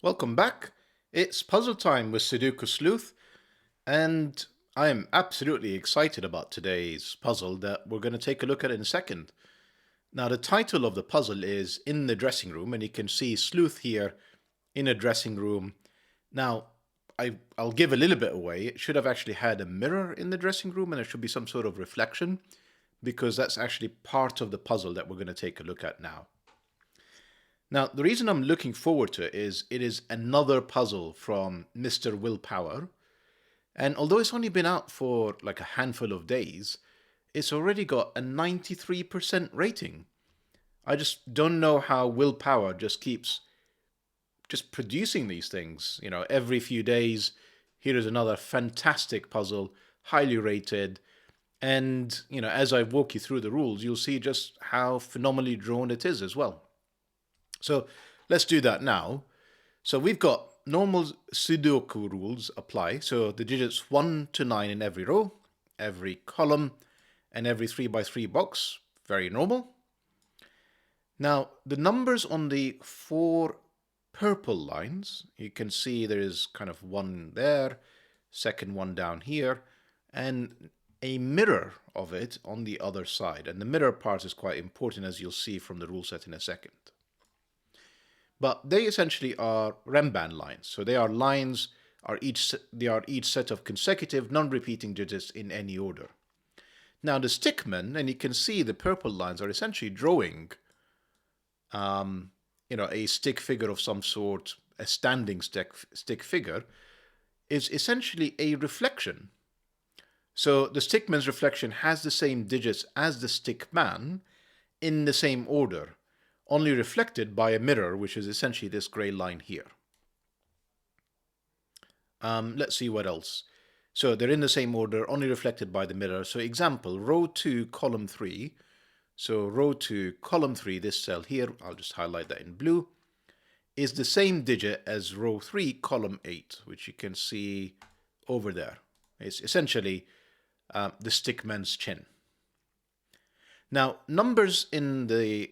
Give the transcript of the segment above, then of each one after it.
Welcome back. It's puzzle time with Sudoku Sleuth, and I am absolutely excited about today's puzzle that we're going to take a look at in a second. Now, the title of the puzzle is In the Dressing Room, and you can see Sleuth here in a dressing room. Now, I'll give a little bit away. It should have actually had a mirror in the dressing room, and there should be some sort of reflection, because that's actually part of the puzzle that we're going to take a look at now. Now, the reason I'm looking forward to it is another puzzle from Mr. Willpower. And although it's only been out for like a handful of days, it's already got a 93% rating. I just don't know how Willpower just keeps just producing these things. You know, every few days, here is another fantastic puzzle, highly rated. And, you know, as I walk you through the rules, you'll see just how phenomenally drawn it is as well. So let's do that now. So we've got normal Sudoku rules apply. So the digits 1 to 9 in every row, every column, and every 3 by 3 box. Very normal. Now, the numbers on the 4 purple lines, you can see there is kind of one there, second one down here, and a mirror of it on the other side. And the mirror part is quite important, as you'll see from the rule set in a second. But they essentially are Rembrandt lines. So they are lines, they are each set of consecutive, non-repeating digits in any order. Now the stickmen, and you can see the purple lines are essentially drawing, a stick figure of some sort, a standing stick figure, is essentially a reflection. So the stickman's reflection has the same digits as the stickman in the same order, only reflected by a mirror, which is essentially this gray line here. Let's see what else. So they're in the same order, only reflected by the mirror. So example, row 2, column 3. So row 2, column 3, this cell here, I'll just highlight that in blue, is the same digit as row 3, column 8, which you can see over there. It's essentially the stickman's chin. Now, numbers in the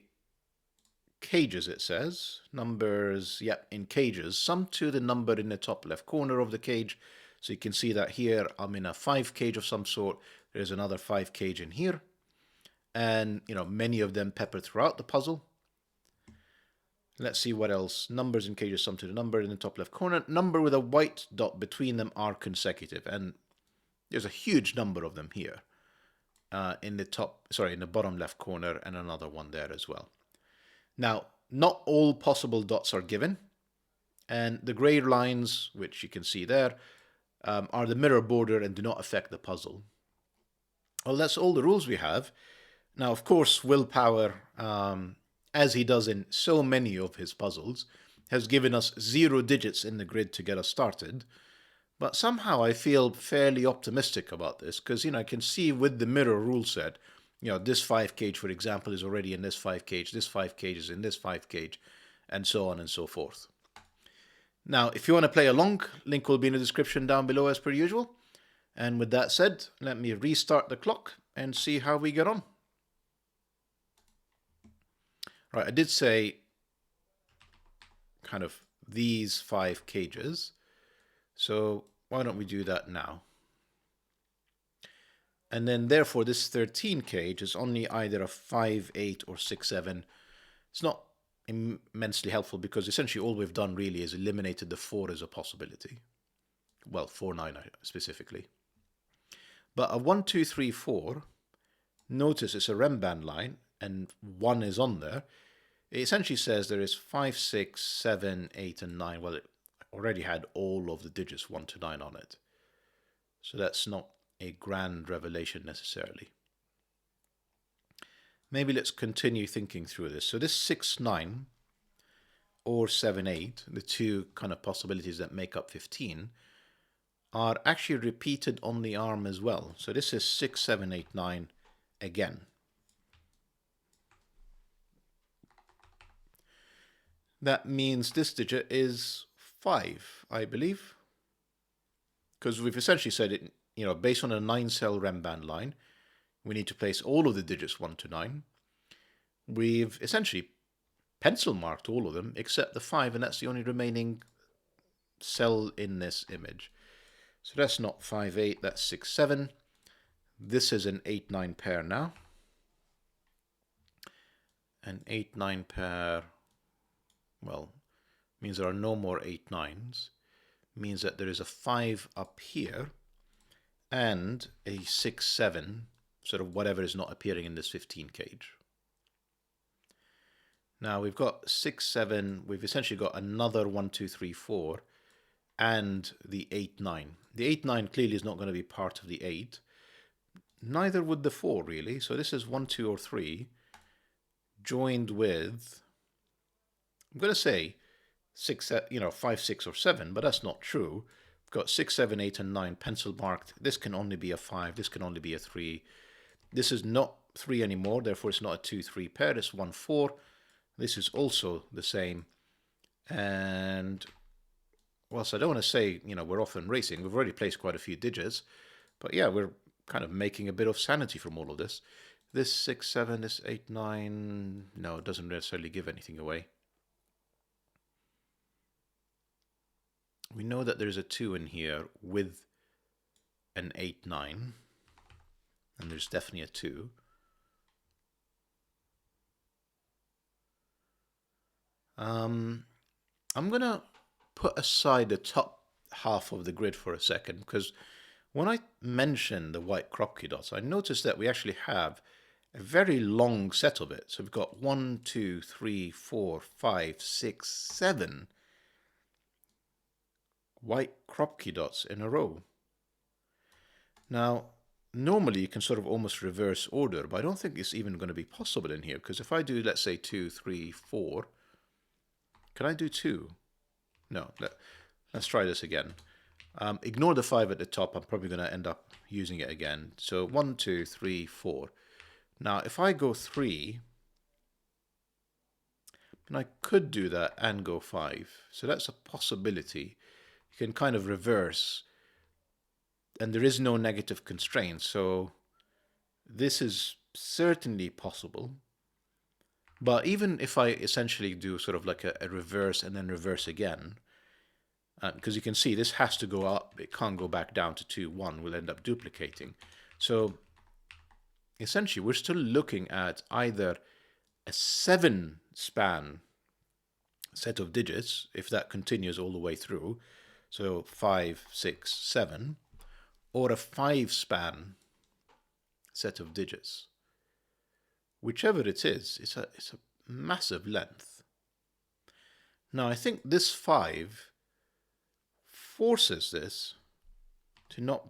cages, it says. Numbers, in cages. Sum to the number in the top left corner of the cage. So you can see that here I'm in a 5 cage of some sort. There's another 5 cage in here. And, many of them peppered throughout the puzzle. Let's see what else. Numbers in cages, sum to the number in the top left corner. Number with a white dot between them are consecutive. And there's a huge number of them here. In the bottom left corner, and another one there as well. Now, not all possible dots are given, and the gray lines, which you can see there, are the mirror border and do not affect the puzzle. Well, that's all the rules we have. Now, of course, Willpower, as he does in so many of his puzzles, has given us 0 digits in the grid to get us started. But somehow I feel fairly optimistic about this, because, I can see with the mirror rule set, this 5 cage, for example, is already in this 5 cage, this 5 cage is in this 5 cage, and so on and so forth. Now, if you want to play along, link will be in the description down below as per usual. And with that said, let me restart the clock and see how we get on. Right, I did say kind of these 5 cages. So why don't we do that now? And then therefore this 13 cage is only either a 5, 8 or 6, 7. It's not immensely helpful because essentially all we've done really is eliminated the 4 as a possibility. Well, 4, 9 specifically. But a 1, 2, 3, 4, notice it's a Rembrandt line and 1 is on there. It essentially says there is 5, 6, 7, 8 and 9. Well, it already had all of the digits 1 to 9 on it. So that's not a grand revelation necessarily. Maybe let's continue thinking through this. So this 6, 9 or 7, 8, the two kind of possibilities that make up 15, are actually repeated on the arm as well. So this is 6, 7, 8, 9 again. That means this digit is 5, I believe. Because we've essentially said it, based on a 9-cell Rembrandt line, we need to place all of the digits 1 to 9. We've essentially pencil marked all of them except the 5, and that's the only remaining cell in this image. So that's not 5, 8, that's 6, 7. This is an 8, 9 pair now. An 8, 9 pair, well, means there are no more 8, 9s. Means that there is a 5 up here and a 6, 7, sort of whatever is not appearing in this 15 cage. Now we've got 6, 7, we've essentially got another 1, 2, 3, 4, and the 8, 9. The 8, 9 clearly is not going to be part of the 8. Neither would the 4 really. So this is 1, 2, or 3 joined with, I'm going to say 6, 5, 6, or 7, but that's not true. We've got 6, 7, 8, and 9 pencil marked. This can only be a 5. This can only be a 3. This is not 3 anymore, therefore it's not a 2, 3 pair. It's 1, 4. This is also the same. And whilst I don't want to say, we're off and racing, we've already placed quite a few digits. But yeah, we're kind of making a bit of sanity from all of this. This 6, 7, this 8, 9, no, it doesn't necessarily give anything away. We know that there's a 2 in here with an 8, 9. And there's definitely a 2. I'm going to put aside the top half of the grid for a second, because when I mentioned the white crop key dots, I noticed that we actually have a very long set of it. So we've got 1, 2, 3, 4, 5, 6, 7 white crop key dots in a row. Now, normally you can sort of almost reverse order, but I don't think it's even going to be possible in here, because if I do, let's say 2, 3, 4, can I do 2? No, let's try this again. Ignore the 5 at the top. I'm probably going to end up using it again. So 1, 2, 3, 4. Now, if I go 3, then I could do that and go 5. So that's a possibility. You can kind of reverse, and there is no negative constraint. So this is certainly possible. But even if I essentially do sort of like a reverse and then reverse again, because you can see this has to go up, it can't go back down to 2, 1, we'll end up duplicating. So essentially we're still looking at either a 7 span set of digits, if that continues all the way through, so 5, 6, 7, or a 5 span set of digits. Whichever it is, it's a massive length. Now I think this 5 forces this to not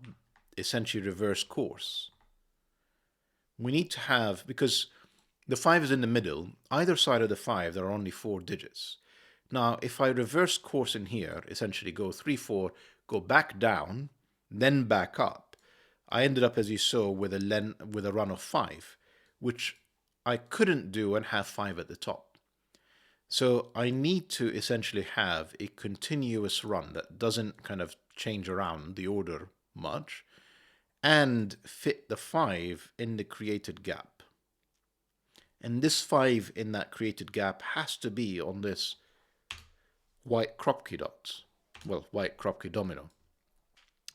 essentially reverse course. We need to have, because the 5 is in the middle, either side of the 5 there are only 4 digits. Now if I reverse course in here, essentially go 3, 4, go back down, then back up, I ended up, as you saw, with a run of 5, which I couldn't do and have 5 at the top. So I need to essentially have a continuous run that doesn't kind of change around the order much and fit the 5 in the created gap. And this 5 in that created gap has to be on this white crop key dots. Well, white crop key domino.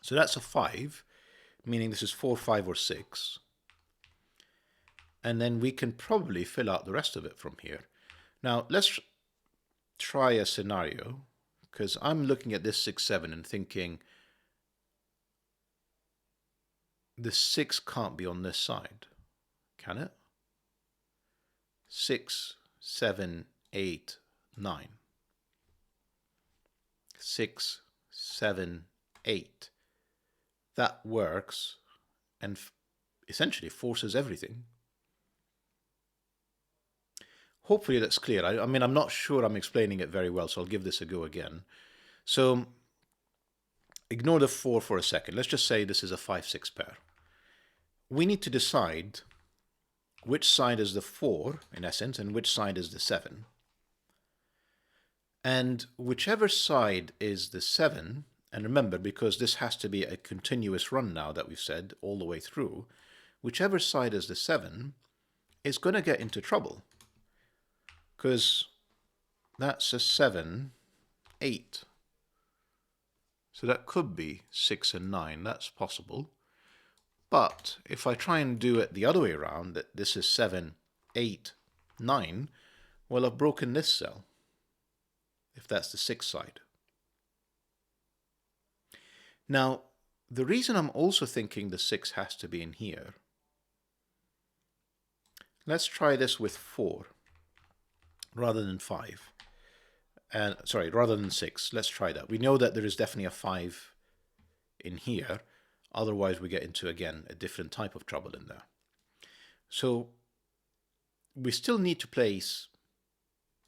So that's a 5, meaning this is 4, 5, or 6. And then we can probably fill out the rest of it from here. Now, let's try a scenario, because I'm looking at this 6, 7 and thinking the 6 can't be on this side, can it? 6, 7, 8, 9. 6, 7, 8. That works and essentially forces everything. Hopefully that's clear. I mean, I'm not sure I'm explaining it very well, so I'll give this a go again. So ignore the 4 for a second. Let's just say this is a 5, 6 pair. We need to decide which side is the 4, in essence, and which side is the 7. And whichever side is the 7, and remember, because this has to be a continuous run now that we've said all the way through, whichever side is the 7 is going to get into trouble. Because that's a 7, 8. So that could be 6 and 9. That's possible. But if I try and do it the other way around, that this is 7, 8, 9, well, I've broken this cell, if that's the 6 side. Now, the reason I'm also thinking the 6 has to be in here, let's try this with 4 rather than 5. And sorry, rather than 6. Let's try that. We know that there is definitely a 5 in here. Otherwise, we get into, again, a different type of trouble in there. So we still need to place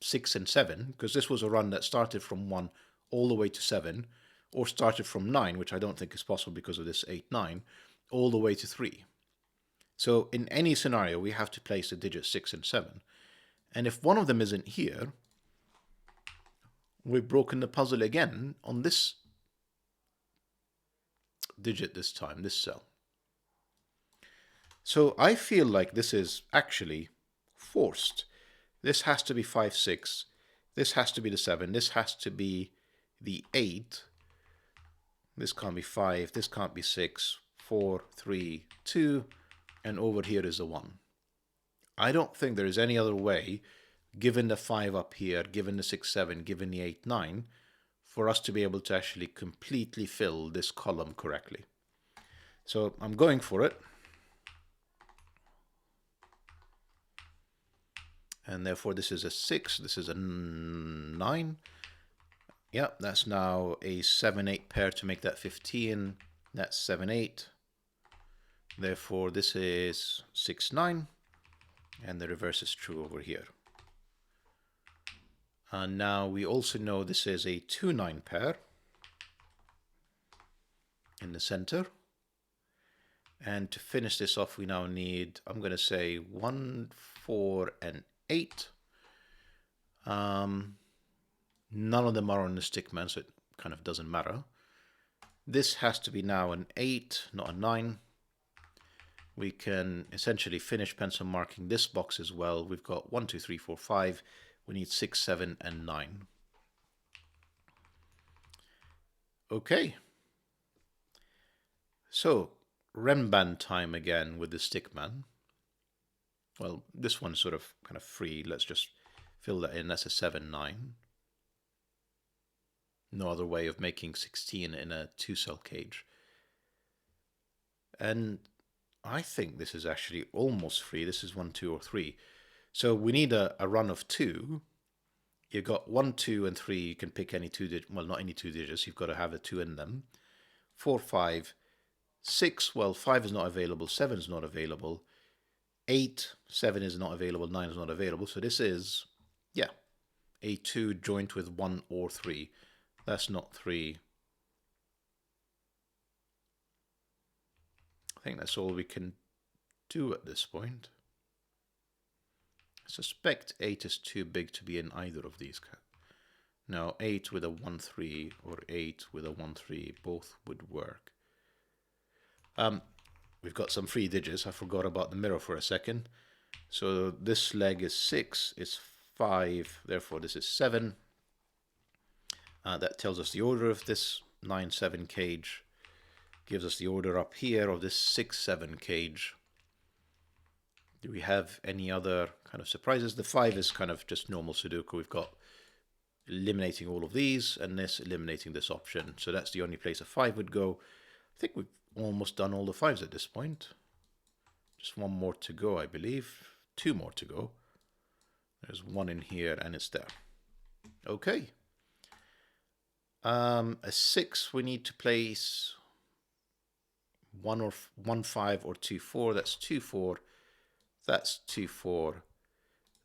6 and 7, because this was a run that started from 1 all the way to 7, or started from 9, which I don't think is possible because of this 8, 9, all the way to 3. So in any scenario, we have to place the digits 6 and 7. And if one of them isn't here, we've broken the puzzle again on this digit this time, this cell. So I feel like this is actually forced. This has to be 5, 6. This has to be the 7. This has to be the 8. This can't be 5. This can't be 6. 4, 3, 2. And over here is the 1. I don't think there is any other way, given the 5 up here, given the 6, 7, given the 8, 9, for us to be able to actually completely fill this column correctly. So I'm going for it. And therefore this is a 6, this is a 9. Yeah, that's now a 7, 8 pair to make that 15. That's 7, 8. Therefore this is 6, 9. And the reverse is true over here. And now we also know this is a 2, 9 pair in the center. And to finish this off, we now need, I'm going to say 1, 4, and 8. None of them are on the stickman, so it kind of doesn't matter. This has to be now an 8, not a 9. We can essentially finish pencil marking this box as well. We've got 1, 2, 3, 4, 5. We need 6, 7, and 9. Okay. So, Remban time again with the stickman. Well, this one's sort of kind of free. Let's just fill that in. That's a 7, 9. No other way of making 16 in a 2-cell cage. And I think this is actually almost free. This is 1, 2, or 3. So we need a run of 2. You've got 1, 2, and 3. You can pick any 2 digits. Well, not any 2 digits. You've got to have a 2 in them. 4, 5, 6. Well, 5 is not available. 7 is not available. 8, 7 is not available. 9 is not available. So this is, yeah, a 2 joint with 1 or 3. That's not 3. I think that's all we can do at this point. I suspect 8 is too big to be in either of these. No, 8 with a 1, 3 or 8 with a 1, 3, both would work. We've got some free digits. I forgot about the mirror for a second. So this leg is 6, it's 5, therefore this is 7. That tells us the order of this 9, 7 cage. Gives us the order up here of this 6, 7 cage. Do we have any other kind of surprises? The 5 is kind of just normal Sudoku. We've got eliminating all of these and this eliminating this option. So that's the only place a 5 would go. I think we've almost done all the 5s at this point. Just one more to go, I believe. 2 more to go. There's 1 in here and it's there. Okay. A 6 we need to place 1 or 1, 5 or 2, 4. That's 2, 4. That's 2, 4.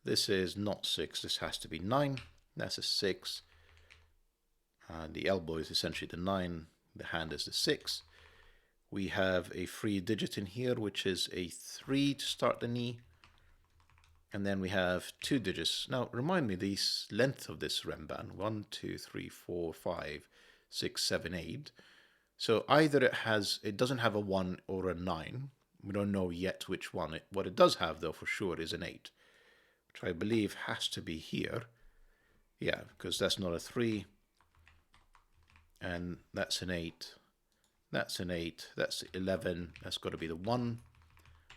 This is not 6. This has to be 9. That's a 6. The elbow is essentially the 9. The hand is the 6. We have a free digit in here, which is a 3 to start the knee. And then we have 2 digits. Now, remind me the length of this Remban. 1, 2, 3, 4, 5, 6, 7, 8. So either it doesn't have a 1 or a 9. We don't know yet which one. What it does have, though, for sure, is an 8, which I believe has to be here. Yeah, because that's not a 3. And that's an 8. That's an 8. That's 11. That's got to be the 1.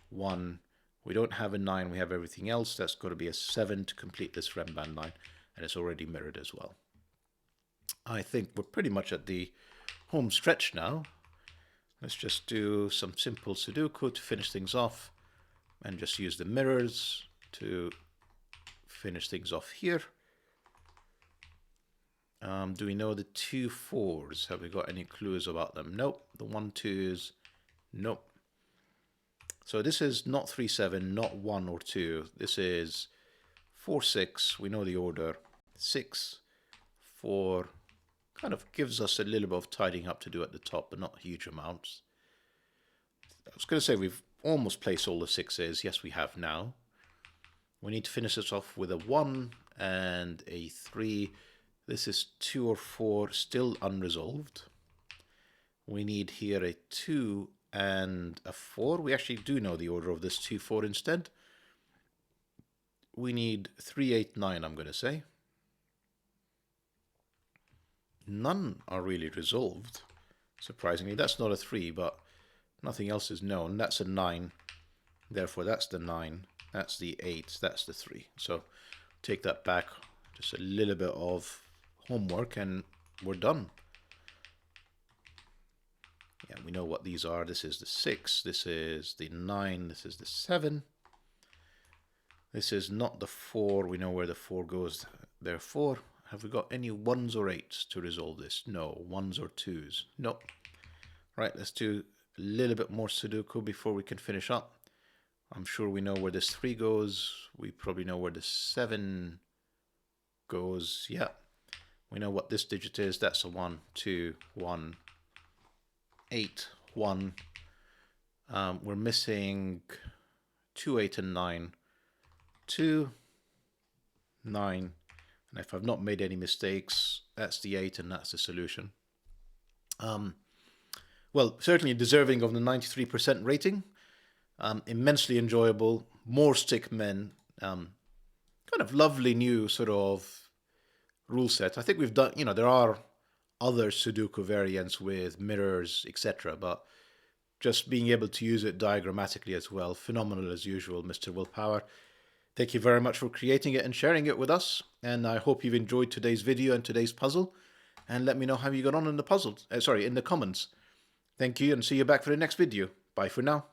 1. We don't have a 9. We have everything else. That's got to be a 7 to complete this Rembrandt line. And it's already mirrored as well. I think we're pretty much at the home stretch now. Let's just do some simple Sudoku to finish things off. And just use the mirrors to finish things off here. Do we know the 2 4s? Have we got any clues about them? Nope. The 1 2s, nope. So this is not 3 7, not 1 or 2. This is 4 6. We know the order. 6 4. Kind of gives us a little bit of tidying up to do at the top, but not huge amounts. I was going to say we've almost placed all the 6s. Yes, we have now. We need to finish this off with a 1 and a 3. This is 2 or 4, still unresolved. We need here a 2 and a 4. We actually do know the order of this 2 4 instead. We need 3 8 9, I'm going to say. None are really resolved. Surprisingly, that's not a 3, but nothing else is known. That's a 9. Therefore, that's the 9. That's the 8. That's the 3. So take that back. Just a little bit of homework and we're done. Yeah, we know what these are. This is the 6. This is the 9. This is the 7. This is not the 4. We know where the 4 goes. Therefore, have we got any 1s or 8s to resolve this? No. 1s or 2s? Nope. Right, let's do a little bit more Sudoku before we can finish up. I'm sure we know where this 3 goes. We probably know where the 7 goes. Yeah. We know what this digit is. That's a 1, 2, 1, 8, 1. We're missing 2, 8, and 9. 2, 9. And if I've not made any mistakes, that's the 8 and that's the solution. Well, certainly deserving of the 93% rating. Immensely enjoyable. More stickmen. Kind of lovely new sort of rule set. I think we've done, there are other Sudoku variants with mirrors, etc. But just being able to use it diagrammatically as well, phenomenal as usual, Mr. Willpower. Thank you very much for creating it and sharing it with us. And I hope you've enjoyed today's video and today's puzzle. And let me know how you got on in the in the comments. Thank you and see you back for the next video. Bye for now.